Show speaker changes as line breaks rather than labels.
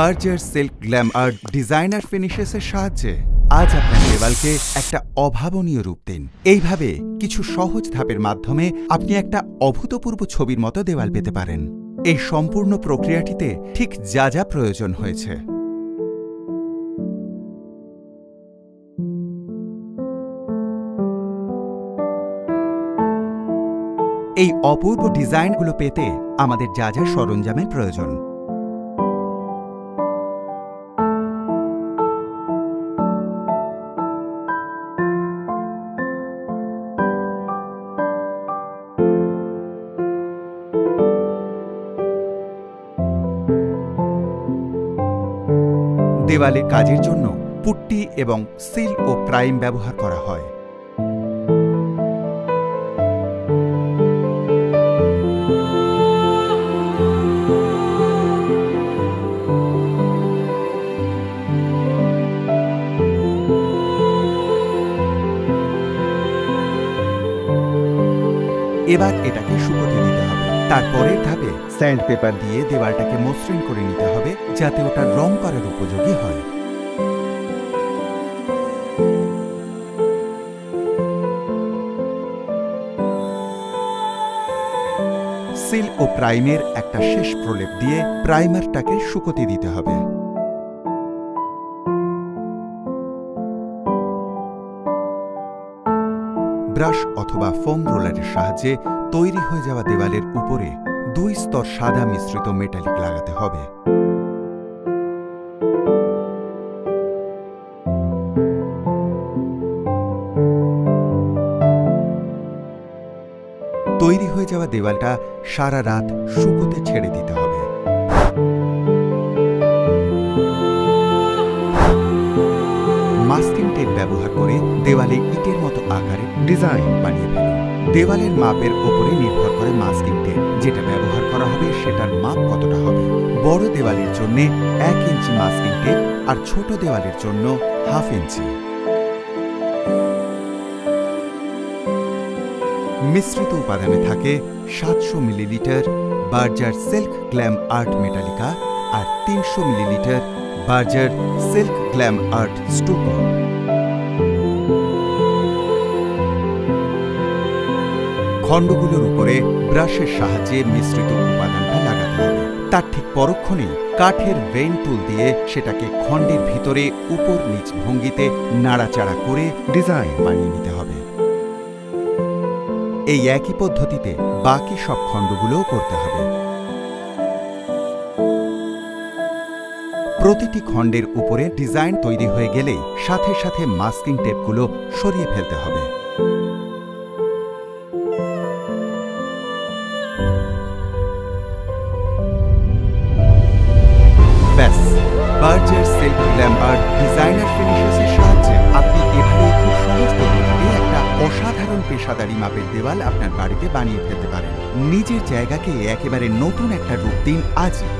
Berger silk glam art designer ফিনিশেসের সাহায্যে আজ আপনার দেওয়ালকে একটা অভাবনীয় রূপ দিন। এইভাবে কিছু সহজ ধাপের মাধ্যমে আপনি একটা অভূতপূর্ব ছবির মতো দেওয়াল পেতে পারেন। এই সম্পূর্ণ প্রক্রিয়াটিতে ঠিক যা যা প্রয়োজন হয়েছে। এই অপূর্ব ডিজাইনগুলো পেতে আমাদের যা যা সরঞ্জামের প্রয়োজন। দেওয়ালে কাজের জন্য পুট্টি এবং সিল ও প্রাইম ব্যবহার করা হয়। এবার এটাকে শুকোতে দিতে হবে। তারপরের ধাপে স্যান্ড পেপার দিয়ে দেওয়ালটাকে মসৃণ করে নিতে হবে যাতে ওটা রং করার উপযোগী হয়। সিল ও প্রাইমের একটা শেষ প্রলেপ দিয়ে প্রাইমারটাকে শুকোতে দিতে হবে। ব্রাশ অথবা ফোম রোলারের সাহায্যে তৈরি হয়ে যাওয়া দেওয়ালের উপরে 2 স্তর সাদা মিশ্রিত মেটালিক লাগাতে হবে। তৈরি হয়ে যাওয়া দেওয়ালটা সারা রাত শুকোতে ছেড়ে দিতে হবে। মাস্কিং টেপ ব্যবহার করে দেওয়ালে ইটের মতো আকারে ডিজাইন বানিয়ে ফেলুন। দেওয়ালের মাপের ওপরে নির্ভর করে মাস্কিং টেপ যেটা ব্যবহার করা হবে সেটার মাপ কতটা হবে। বড় দেওয়ালের জন্য 1 ইঞ্চি মাস্কিং টেপ আর ছোট দেওয়ালের জন্য 1/2 ইঞ্চি। মিশ্রিত উপাদানে থাকে 700 millilitre Berger silk glam art Metallica আর 300 millilitre Berger silk glam art stucco. খণ্ডগুলোর উপরে ব্রাশের সাহায্যে মিশ্রিত উপাদানটা লাগাতে হবে। তার ঠিক পরক্ষণেই কাঠের ভেইন টুল দিয়ে সেটাকে খণ্ডের ভিতরে উপর নিচ ভঙ্গিতে নাড়াচাড়া করে ডিজাইন বানিয়ে নিতে হবে। এই একই পদ্ধতিতে বাকি সব খণ্ডগুলোও করতে হবে। প্রতিটি খণ্ডের উপরে ডিজাইন তৈরি হয়ে গেলে সাথে সাথে মাস্কিং টেপগুলো সরিয়ে ফেলতে হবে। ব্যাস, Berger silk glam art designer ফিনিশেসের সাহায্যে আপনি এভাবে খুব সহজ পদ্ধতিতে একটা অসাধারণ পেশাদারি মাপের দেওয়াল আপনার বাড়িতে বানিয়ে ফেলতে পারেন। নিজের জায়গাকে একেবারে নতুন একটা রূপ দিন আজই।